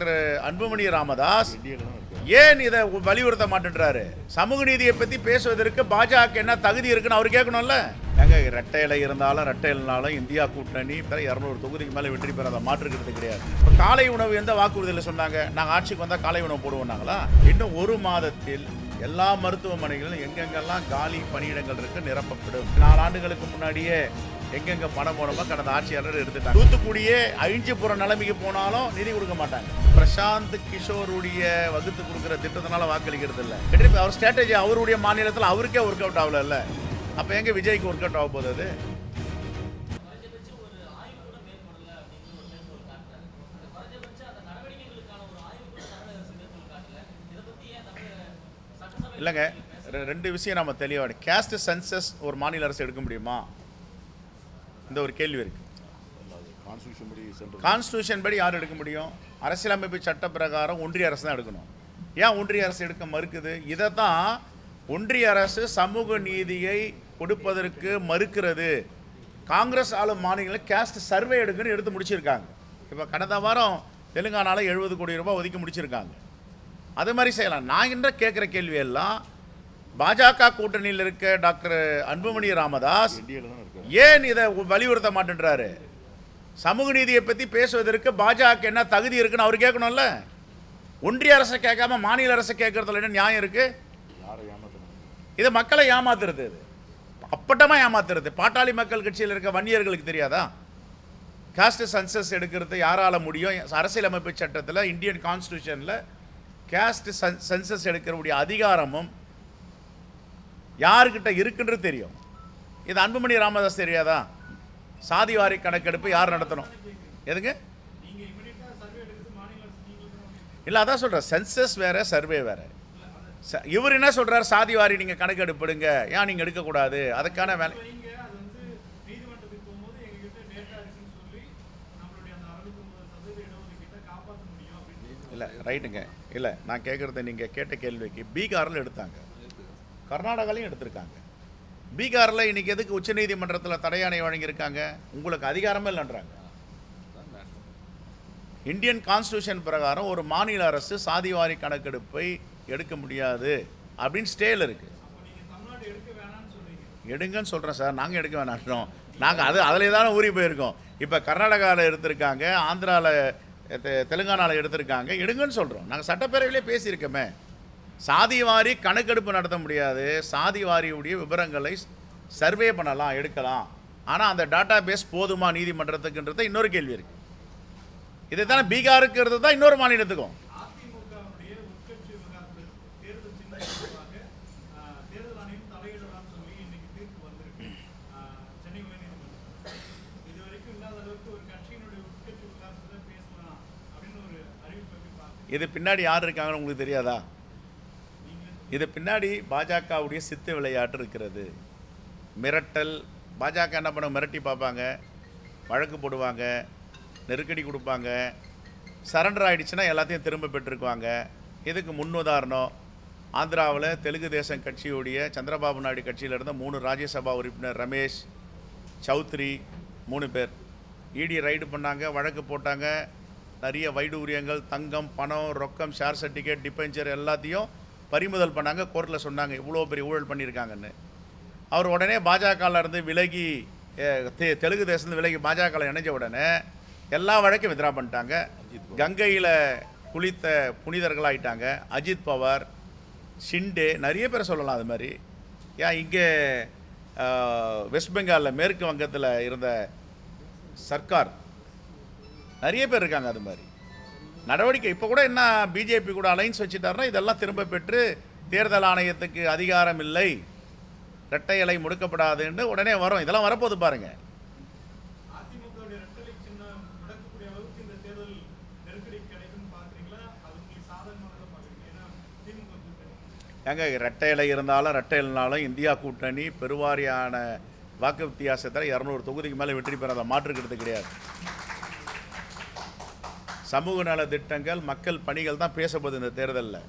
Doctor Anbumani Ramadoss ஏன் இதை வலியுறுத்த மாட்டேன்றாரு? சமூக நீதியை பற்றி பேசுவதற்கு பாஜக என்ன தகுதி இருக்குன்னு அவர் கேட்கணும்ல. எங்க ரெட்டை இலை இருந்தாலும் ரெட்டை இலைனாலும் இந்தியா கூட்டணி 200 தொகுதிக்கு மேலே வெற்றி பெறாத மாற்றுக்கிறது கிடையாது. இப்போ காலை உணவு எந்த வாக்குறுதியில் சொன்னாங்க? நாங்கள் ஆட்சிக்கு வந்தால் காலை உணவு போடுவோம்னாங்களா? இன்னும் ஒரு மாதத்தில் எல்லா மருத்துவமனைகளிலும் எங்கெங்கெல்லாம் காலி பணியிடங்கள் இருக்கு நிரப்பப்படும். 4 ஆண்டுகளுக்கு முன்னாடியே எங்கெங்க பணம் போனோமோ கடந்த ஆட்சியாளர் எடுத்துட்டாங்க. தூத்துக்குடியே அழிஞ்சு போற நிலைமைக்கு போனாலும் நிதி கொடுக்க மாட்டாங்க. பிரசாந்த் கிஷோருடைய வகுத்து கொடுக்குற திட்டத்தினால வாக்களிக்கிறது இல்லை. அவர் ஸ்ட்ராட்டஜி அவருடைய மாநிலத்தில் அவருக்கே ஒர்க் அவுட் ஆகல. அப்ப எங்க விஜய்க்கு ஒர்க் அவுட் ஆக போகுது? அது இல்லைங்க, 2 விஷயம் நம்ம தெளிவாக. கேஸ்ட் சென்சஸ் ஒரு மாநில அரசு எடுக்க முடியுமா? இந்த ஒரு கேள்வி இருக்கு. கான்ஸ்டியூஷன் படி யார் எடுக்க முடியும்? அரசியலமைப்பு சட்ட பிரகாரம் ஒன்றிய அரசு தான் எடுக்கணும். ஏன் ஒன்றிய அரசு எடுக்க மறுக்குது? இதை தான் ஒன்றிய அரசு சமூக நீதியை கொடுப்பதற்கு மறுக்கிறது. காங்கிரஸ் ஆளும் மாநிலங்களில் கேஸ்ட் சர்வே எடுக்குன்னு எடுத்து முடிச்சிருக்காங்க. இப்போ கடந்த வாரம் தெலுங்கானாவில் 70 கோடி ரூபாய் ஒதுக்கி முடிச்சிருக்காங்க. அது மாதிரி செய்யலாம். நான் என்ற கேட்குற கேள்வியெல்லாம் பாஜக கூட்டணியில் இருக்க டாக்டர் அன்புமணி ராமதாஸ் ஏன் இதை வலியுறுத்த மாட்டேன்றாரு? சமூக நீதியை பற்றி பேசுவதற்கு பாஜக என்ன தகுதி இருக்குன்னு அவர் கேட்கணும்ல. ஒன்றிய அரசை கேட்காம மாநில அரசை கேட்கறதுல என்ன நியாயம் இருக்கு? இது மக்களை ஏமாத்துறது, இது அப்பட்டமா ஏமாத்துறது. பாட்டாளி மக்கள் கட்சியில் இருக்க வன்னியர்களுக்கு தெரியாதா? காஸ்ட் சென்சஸ் எடுக்கிறது யாரால முடியும்? அரசியலமைப்பு சட்டத்தில் இந்தியன் கான்ஸ்டியூஷனில் காஸ்ட் சென்சஸ் எடுக்கிறவுடைய அதிகாரமும் யாருக்கிட்ட இருக்குன்றது தெரியும். இது அன்புமணி ராமதாஸ் தெரியாதா? சாதிவாரி கணக்கெடுப்பு யார் நடத்தணும்? எதுங்க? இல்லை, அதான் சொல்கிறேன், சென்சஸ் வேறு சர்வே வேறு. இவர் என்ன சொல்கிறார்? சாதிவாரி நீங்கள் கணக்கெடுப்பிடுங்க, ஏன் நீங்கள் எடுக்கக்கூடாது? அதுக்கான வேலை இல்லை. ரைட்டுங்க. இல்லை, நான் கேட்குறது நீங்கள் கேட்ட கேள்விக்கு பீகாரில் எடுத்தாங்க, கர்நாடகாலையும் எடுத்திருக்காங்க. பீகாரில் இன்றைக்கி எதுக்கு உச்சநீதிமன்றத்தில் தடையாணை வழங்கியிருக்காங்க? உங்களுக்கு அதிகாரமே இல்லைன்றாங்க. இந்தியன் கான்ஸ்டியூஷன் பிரகாரம் ஒரு மாநில அரசு சாதிவாரி கணக்கெடுப்பை எடுக்க முடியாது அப்படின்னு ஸ்டேல இருக்குது. எடுங்கன்னு சொல்கிறேன் சார். நாங்கள் எடுக்க வேணாம், நாங்கள் அதிலே தானே ஊறி போயிருக்கோம். இப்போ கர்நாடகாவில் எடுத்திருக்காங்க, ஆந்திராவில் தெலுங்கானாவில் எடுத்திருக்காங்க. எடுங்கன்னு சொல்கிறோம். நாங்கள் சட்டப்பேரவையிலே பேசியிருக்கோமே. சாதிவாரி கணக்கெடுப்பு நடத்த முடியாது, சாதிவாரியுடைய விவரங்களை சர்வே பண்ணலாம், எடுக்கலாம். ஆனால் அந்த டாட்டா பேஸ் போதுமா நீதிமன்றத்துக்குன்றது இன்னொரு கேள்வி இருக்குது. இதை தானே பீகாருக்கு தான் இன்னொரு மாநிலத்துக்கும். இது பின்னாடி யார் இருக்காங்கன்னு உங்களுக்கு தெரியாதா? இது பின்னாடி பாஜகவுடைய சித்து விளையாட்டு இருக்கிறது. மிரட்டல். பாஜக என்ன பண்ண? மிரட்டி பார்ப்பாங்க, வழக்கு போடுவாங்க, நெருக்கடி கொடுப்பாங்க. சரண்டர் ஆகிடுச்சுன்னா எல்லாத்தையும் திரும்ப பெற்றுக்குவாங்க. இதுக்கு முன்னுதாரணம் ஆந்திராவில் தெலுங்கு தேசம் கட்சியுடைய சந்திரபாபு நாயுடு கட்சியில் இருந்த 3 ராஜ்யசபா உறுப்பினர் ரமேஷ், சௌத்ரி 3 பேர் இடி ரைடு பண்ணாங்க, வழக்கு போட்டாங்க. நிறைய வைடூரியங்கள், தங்கம், பணம், ரொக்கம், ஷேர் சர்டிஃபிகேட், டிபெஞ்சர் எல்லாத்தையும் பறிமுதல் பண்ணாங்க. கோர்ட்டில் சொன்னாங்க இவ்வளோ பெரிய ஊழல் பண்ணியிருக்காங்கன்னு. அவர் உடனே பாஜகவில் இருந்து விலகி, தெலுங்கு தேசத்துலேருந்து விலகி பாஜகவில் இணைஞ்ச உடனே எல்லா வழக்கையும் வித்ரா பண்ணிட்டாங்க. கங்கையில் குளித்த புனிதர்களாகிட்டாங்க. அஜித் பவார், ஷிண்டே, நிறைய பேரை சொல்லலாம். அது மாதிரி ஏன் இங்கே வெஸ்ட் பெங்காலில் மேற்கு வங்கத்தில் இருந்த சர்க்கார் நிறைய பேர் இருக்காங்க. அது மாதிரி நடவடிக்கை இப்போ கூட என்ன பிஜேபி கூட அலைன்ஸ் வச்சுட்டாருன்னா இதெல்லாம் திரும்ப பெற்று தேர்தல் ஆணையத்துக்கு அதிகாரம் இல்லை, இரட்டை இலை முடுக்கப்படாதுன்னு உடனே வரும். இதெல்லாம் வரப்போது பாருங்க. ஏங்க, ரெட்டை இலை இருந்தாலும் ரெட்டை இலைனாலும் இந்தியா கூட்டணி பெருவாரியான வாக்கு வித்தியாசத்தில் 200 தொகுதிக்கு மேலே வெற்றி பெறாத மாற்றுக்கிறது கிடையாது. சமூக நல திட்டங்கள், மக்கள் பணிகள் தான் பேசப்படுது இந்த தேர்தலில்.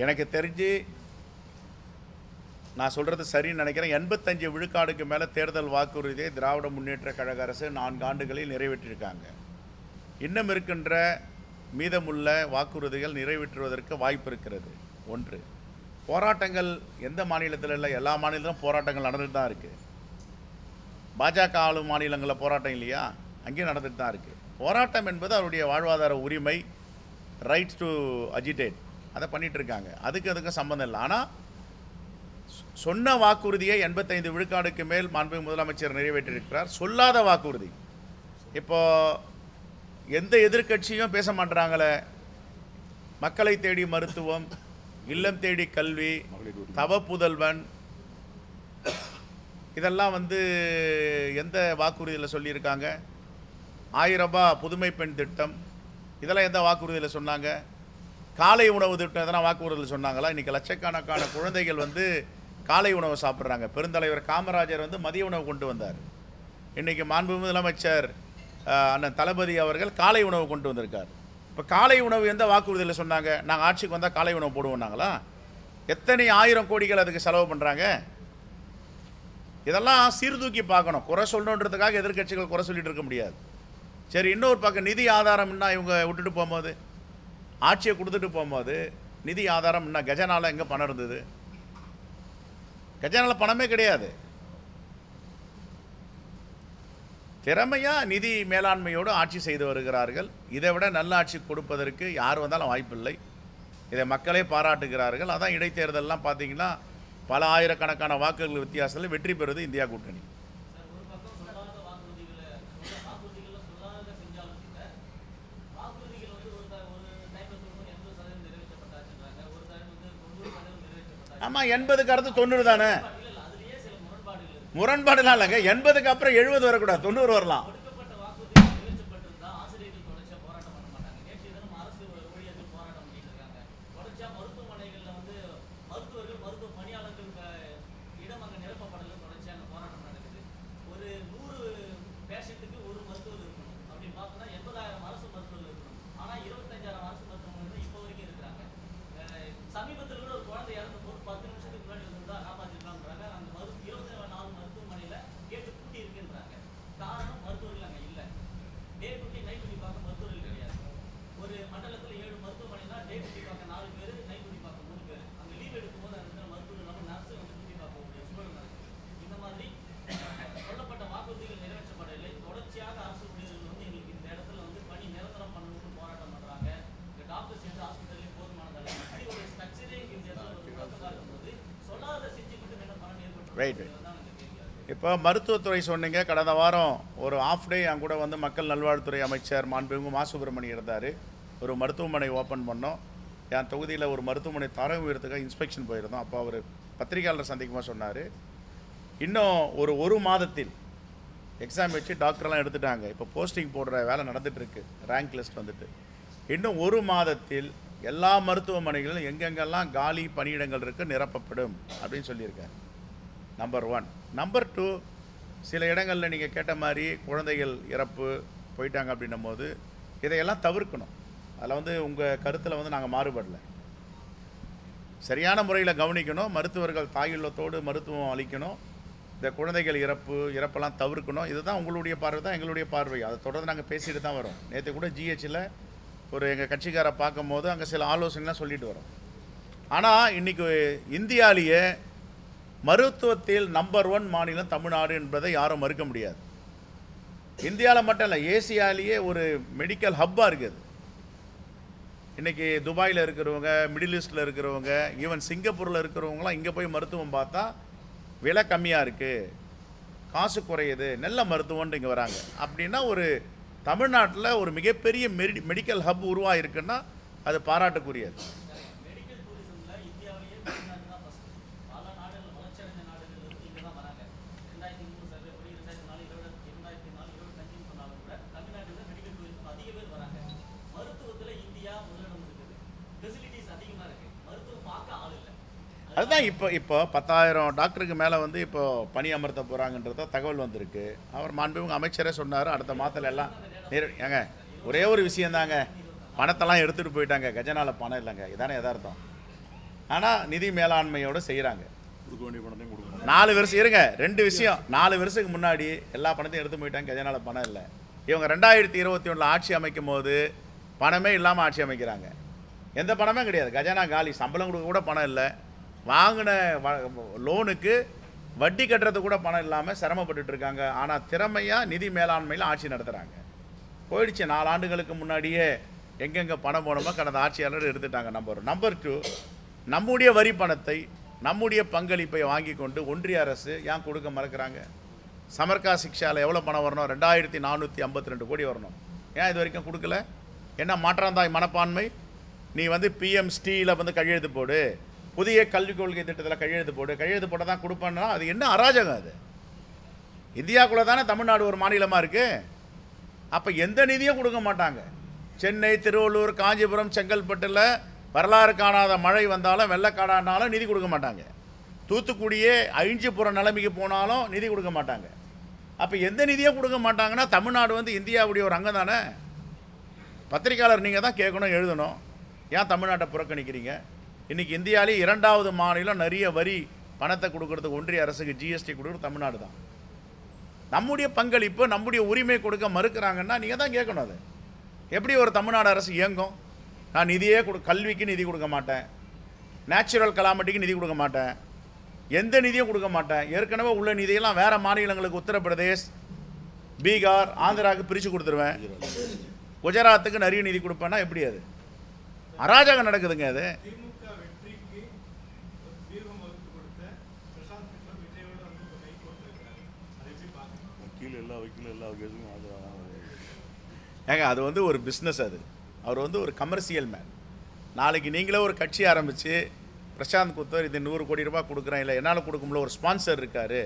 எனக்கு தெரிஞ்சு நான் சொல்கிறது சரின்னு நினைக்கிறேன். 85 விழுக்காடுக்கு மேலே தேர்தல் வாக்குறுதியை திராவிட முன்னேற்ற கழக அரசு 4 ஆண்டுகளில் நிறைவேற்றியிருக்காங்க. இன்னும் இருக்கின்ற மீதமுள்ள வாக்குறுதிகள் நிறைவேற்றுவதற்கு வாய்ப்பு இருக்கிறது. ஒன்று, போராட்டங்கள் எந்த மாநிலத்தில் இல்லை, எல்லா மாநிலத்திலும் போராட்டங்கள் நடந்துட்டு தான் இருக்குது. பாஜக ஆளும் மாநிலங்களில் போராட்டம் இல்லையா, அங்கேயும் நடந்துட்டு தான் இருக்குது. போராட்டம் என்பது அவருடைய வாழ்வாதார உரிமை, ரைட்ஸ் டு அஜிடேட், அதை பண்ணிகிட்டு இருக்காங்க. அதுக்கு சம்மந்தம் இல்லை. ஆனால் சொன்ன வாக்குறுதியை 85 விழுக்காடுக்கு மேல் மாண்புமிகு முதலமைச்சர் நிறைவேற்றியிருக்கிறார். சொல்லாத வாக்குறுதி இப்போ எந்த எதிர்க்கட்சியும் பேச மாட்டுறாங்களே. மக்களை தேடி மருத்துவம், இல்லம் தேடி கல்வி, தவ புதல்வன், இதெல்லாம் எந்த வாக்குறுதியில் சொல்லியிருக்காங்க? 1000 ரூபாய் புதுமை பெண் திட்டம், இதெல்லாம் எந்த வாக்குறுதியில் சொன்னாங்க? காலை உணவு திட்டம் எதனா வாக்குறுதியில் சொன்னாங்களா? இன்றைக்கி லட்சக்கணக்கான குழந்தைகள் காலை உணவு சாப்பிட்றாங்க. பெருந்தலைவர் காமராஜர் மதிய உணவு கொண்டு வந்தார். இன்றைக்கி மாண்பு முதலமைச்சர் அண்ணன் தளபதி அவர்கள் காலை உணவு கொண்டு வந்திருக்கார். இப்போ காலை உணவு எந்த வாக்குறுதியில் சொன்னாங்க? நாங்கள் ஆட்சிக்கு வந்தால் காலை உணவு போடுவோம்னாங்களா? எத்தனை 1000 கோடிகள் அதுக்கு செலவு பண்ணுறாங்க? இதெல்லாம் சீர்தூக்கி பார்க்கணும். குறை சொல்லணுன்றதுக்காக எதிர்க்கட்சிகள் குறை சொல்லிட்டு இருக்க முடியாது. சரி, இன்னொரு பக்கம் நிதி ஆதாரம்னா இவங்க விட்டுட்டு போகும்போது, ஆட்சியை கொடுத்துட்டு போகும்போது நிதி ஆதாரம் என்ன? கஜனால எங்கே பணம் இருந்தது? கஜனால பணமே கிடையாது. திறமையாக நிதி மேலாண்மையோடு ஆட்சி செய்து வருகிறார்கள். இதை விட நல்ல ஆட்சி கொடுப்பதற்கு யார் வந்தாலும் வாய்ப்பில்லை. இதை மக்களே பாராட்டுகிறார்கள். அதான் இடைத்தேர்தலெலாம் பார்த்தீங்கன்னா பல ஆயிரக்கணக்கான வாக்குகள் வித்தியாசத்தில் வெற்றி பெறுவது இந்தியா கூட்டணி. ஆமாம், 80க்கு அடுத்து 90 தானே. முரண்பாடுலாம் இல்லைங்க. 80க்கு அப்புறம் 70 வரக்கூடாது, 90 வரலாம். ரைட். இப்போ மருத்துவத்துறை சொன்னீங்க. கடந்த வாரம் ஒரு ஆஃப் டே என் கூட மக்கள் நல்வாழ்வுத்துறை அமைச்சர் மாண்புமிகு மா சுப்பிரமணியன் இருந்தார். ஒரு மருத்துவமனை ஓப்பன் பண்ணோம். என் தொகுதியில் ஒரு மருத்துவமனை தரம் உயர்த்துக்காக இன்ஸ்பெக்ஷன் போயிருந்தோம். அப்போ அவர் பத்திரிகையாளர் சந்திக்குமா சொன்னார், இன்னும் ஒரு மாதத்தில் எக்ஸாம் வச்சு டாக்டர்லாம் எடுத்துட்டாங்க. இப்போ போஸ்டிங் போடுற வேலை நடந்துகிட்ருக்கு. ரேங்க் லிஸ்ட் இன்னும் 1 மாதத்தில் எல்லா மருத்துவமனைகளிலும் எங்கெங்கெல்லாம் காலி பணியிடங்கள் இருக்குது நிரப்பப்படும் அப்படின்னு சொல்லியிருக்காரு. நம்பர் 1. நம்பர் 2, சில இடங்களில் நீங்கள் கேட்ட மாதிரி குழந்தைகள் இறப்பு போயிட்டாங்க அப்படின்னும் போது இதையெல்லாம் தவிர்க்கணும். அதில் உங்கள் கருத்தில் நாங்கள் மாறுபடலை. சரியான முறையில் கவனிக்கணும். மருத்துவர்கள் தாயுள்ளத்தோடு மருத்துவம் அளிக்கணும். இந்த குழந்தைகள் இறப்பெல்லாம் தவிர்க்கணும். இதுதான் உங்களுடைய பார்வை, தான் எங்களுடைய பார்வை. அதை தொடர்ந்து நாங்கள் பேசிட்டு தான் வரோம். நேற்று கூட ஜிஹெச்சில் ஒரு எங்கள் கட்சிக்காரை பார்க்கும்போது அங்கே சில ஆலோசனைலாம் சொல்லிட்டு வரோம். ஆனால் இன்றைக்கி இந்தியாவிலேயே மருத்துவத்தில் நம்பர் 1 மாநிலம் தமிழ்நாடு என்பதை யாரும் மறுக்க முடியாது. இந்தியாவில் மட்டும் இல்லை, ஏசியாவிலேயே ஒரு மெடிக்கல் ஹப்பாக இருக்குது. இன்றைக்கி துபாயில் இருக்கிறவங்க, மிடில் ஈஸ்டில் இருக்கிறவங்க, ஈவன் சிங்கப்பூரில் இருக்கிறவங்களாம் இங்கே போய் மருத்துவம் பார்த்தா விலை கம்மியாக இருக்குது, காசு குறையுது, நல்ல மருத்துவம்னு இங்கே வராங்க. அப்படின்னா ஒரு தமிழ்நாட்டில் ஒரு மிகப்பெரிய மெடிக்கல் ஹப் உருவாகிருக்குன்னா அது பாராட்டுக்குரியது. அதுதான் இப்போ 10,000 டாக்டருக்கு மேலே இப்போ பணி அமர்த்த போகிறாங்கன்றத தகவல் வந்திருக்கு. அவர் மாண்புமிகு அமைச்சரே சொன்னார், அடுத்த மாதத்தில் எல்லாம் ஏங்க ஒரே ஒரு விஷயந்தாங்க, பணத்தெல்லாம் எடுத்துகிட்டு போயிட்டாங்க, கஜனால பணம் இல்லைங்க. இதானே யதார்த்தம். ஆனால் நிதி மேலாண்மையோடு செய்கிறாங்க. கொடுக்க வேண்டிய பணத்தையும் கொடுக்கணும். 4 வருஷம் இருங்க, 2 விஷயம். 4 வருஷத்துக்கு முன்னாடி எல்லா பணத்தையும் எடுத்து போயிட்டாங்க, கஜனால பணம் இல்லை. இவங்க 2021 ஆட்சி அமைக்கும் போது பணமே இல்லாமல் ஆட்சி அமைக்கிறாங்க. எந்த பணமே கிடையாது, கஜனா காலி. சம்பளம் கொடுக்க கூட பணம் இல்லை. வாங்கின லோனுக்கு வட்டி கட்டுறது கூட பணம் இல்லாமல் சிரமப்பட்டுட்டு இருக்காங்க. ஆனால் திறமையாக நிதி மேலாண்மையில் ஆட்சி நடத்துகிறாங்க. போயிடுச்சு 4 ஆண்டுகளுக்கு முன்னாடியே எங்கெங்கே பணம் போனோமோ கடந்த ஆட்சியாளர் எடுத்துட்டாங்க. நம்பர் 2, நம்முடைய வரி பணத்தை நம்முடைய பங்களிப்பை வாங்கி கொண்டு ஒன்றிய அரசு ஏன் கொடுக்க மறக்கிறாங்க? சமர்கா சிக்ஷாவில் எவ்வளோ பணம் வரணும்? 2452 கோடி வரணும். ஏன் இது வரைக்கும் கொடுக்கல? என்ன மாற்றாந்தாய் மனப்பான்மை? நீ வந்து PMSTயில் வந்து கையெழுத்து போடு, புதிய கல்விக் கொள்கை திட்டத்தில் கையெழுத்து போடு, கையெழுத்து போட்டால் தான் கொடுப்பேன்னா அது என்ன அராஜகம்? அது இந்தியாவுக்குள்ளே தானே தமிழ்நாடு ஒரு மாநிலமாக இருக்குது. அப்போ எந்த நிதியும் கொடுக்க மாட்டாங்க. சென்னை, திருவள்ளூர், காஞ்சிபுரம், செங்கல்பட்டில் வரலாறு காணாத மழை வந்தாலும் வெள்ளக்காடானாலும் நிதி கொடுக்க மாட்டாங்க. தூத்துக்குடியே அழிஞ்சு போகிற நிலைமைக்கு போனாலும் நிதி கொடுக்க மாட்டாங்க. அப்போ எந்த நிதியும் கொடுக்க மாட்டாங்கன்னா தமிழ்நாடு வந்து இந்தியாவுடைய ஒரு அங்கம் தானே. பத்திரிக்கையாளர் நீங்கள் தான் கேட்கணும், எழுதணும். ஏன் தமிழ்நாட்டை புறக்கணிக்கிறீங்க? இன்றைக்கி இந்தியாவிலே 2வது மாநிலம் நிறைய வரி பணத்தை கொடுக்குறதுக்கு ஒன்றிய அரசுக்கு GST கொடுக்குறது தமிழ்நாடு தான். நம்முடைய பங்களிப்பு நம்முடைய உரிமை கொடுக்க மறுக்கிறாங்கன்னா நீங்கள் தான் கேட்கணும். அது எப்படி ஒரு தமிழ்நாடு அரசு இயங்கும்? நான் நிதியே கல்விக்கு நிதி கொடுக்க மாட்டேன், நேச்சுரல் கலாமிட்டிக்கு நிதி கொடுக்க மாட்டேன், எந்த நிதியும் கொடுக்க மாட்டேன். ஏற்கனவே உள்ள நிதியெல்லாம் வேறு மாநிலங்களுக்கு உத்தரப்பிரதேஷ், பீகார், ஆந்திராவுக்கு பிரித்து கொடுத்துருவேன். குஜராத்துக்கு நிறைய நிதி கொடுப்பேன்னா எப்படி? அது அராஜகம் நடக்குதுங்க. அது ஏங்க அது வந்து ஒரு பிஸ்னஸ். அது அவர் வந்து ஒரு கமர்ஷியல் மேன். நாளைக்கு நீங்களே ஒரு கட்சி ஆரம்பித்து பிரசாந்த் குத்தர் இது 100 கோடி ரூபாய் கொடுக்குறேன், இல்லை என்னால் கொடுக்கும்போது ஒரு ஸ்பான்சர் இருக்கார்,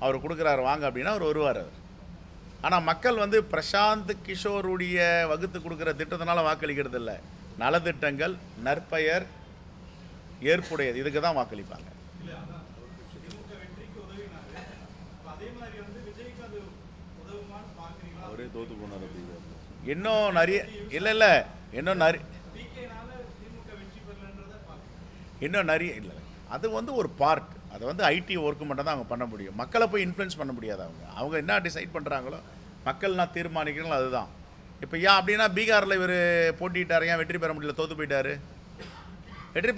அவர் கொடுக்குறாரு வாங்க அப்படின்னா அவர் வருவார். அவர் ஆனால் மக்கள் வந்து பிரசாந்த் கிஷோருடைய வகுத்து கொடுக்குற திட்டத்தினால வாக்களிக்கிறது இல்லை. நலத்திட்டங்கள், நற்பெயர், ஏற்புடையது, இதுக்கு தான் வாக்களிப்பாங்க. அவரே தோத்து போனார். இன்னும் நிறைய இல்லை இன்னும் நிறைய இல்லை. அது வந்து ஒரு பார்ட். அதை வந்து ஐடி ஒர்க்கு மட்டும் தான் அவங்க பண்ண முடியும். மக்களை போய் இன்ஃப்ளூயன்ஸ் பண்ண முடியாது. அவங்க என்ன டிசைட் பண்ணுறாங்களோ மக்கள்னா தீர்மானிக்கிறீங்களோ அதுதான். இப்போ ஏன் அப்படின்னா பீகாரில் இவர் போட்டிட்டார், ஏன் வெற்றி பெற முடியல, தோற்று போயிட்டார்.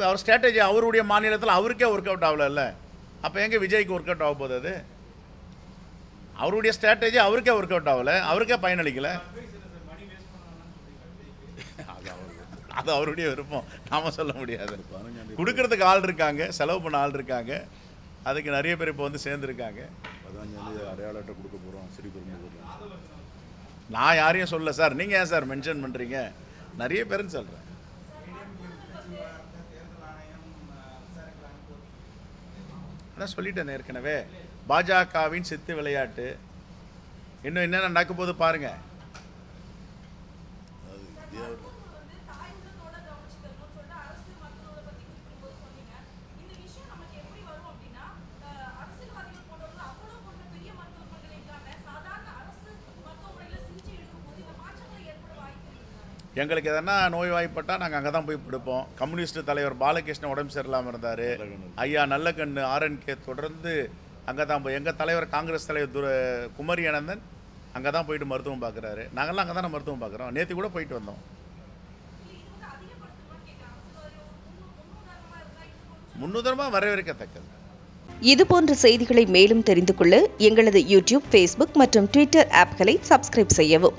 அவர் ஸ்ட்ராட்டஜி அவருடைய மாநிலத்தில் அவருக்கே ஒர்க் அவுட் ஆகல. அப்போ எங்கே விஜய்க்கு ஒர்க் அவுட் ஆக போகுது? அது அவருடைய ஸ்ட்ராட்டஜி அவருக்கே ஒர்க் அவுட் ஆகலை, அவருக்கே பயனளிக்கலை. அது அவருடைய விருப்பம், நாம் சொல்ல முடியாது. கொடுக்கறதுக்கு ஆள் இருக்காங்க, செலவு பண்ண ஆள் இருக்காங்க. அதுக்கு நிறைய பேர் இப்போ வந்து சேர்ந்துருக்காங்க. 15 அடையாள அட்டை கொடுக்க போகிறோம் ஸ்ரீபெரும்புதூர்ல. நான் யாரையும் சொல்ல சார், நீங்கள் ஏன் சார் மென்ஷன் பண்ணுறீங்க? நிறைய பேருன்னு சொல்கிறேன். அதான் சொல்லிட்டேன் ஏற்கனவே, பாஜகவின் சித்து விளையாட்டு. இன்னும் என்னென்ன நடக்க போது பாருங்கள். எங்களுக்கு எதனா நோய்வாய்ப்பட்டால் நாங்கள் அங்கே தான் போய் படுப்போம். கம்யூனிஸ்ட் தலைவர் பாலகிருஷ்ணன் உடம்பு சரியில்லாமல் இருந்தார். ஐயா நல்லக்கண்ணு RNK தொடர்ந்து அங்கே தான் போய், எங்கள் தலைவர் காங்கிரஸ் தலைவர் குமரி அனந்தன் அங்கே தான் போயிட்டு மருத்துவம் பார்க்குறாரு. நாங்கள்லாம் அங்கே தானே மருத்துவம் பார்க்குறோம். நேற்று கூட போயிட்டு வந்தோம். முன்னுதாரணமாக வரவேற்கத்தக்கது. இதுபோன்ற செய்திகளை மேலும் தெரிந்து கொள்ள எங்களது யூடியூப், ஃபேஸ்புக் மற்றும் ட்விட்டர் ஆப்களை சப்ஸ்கிரைப் செய்யவும்.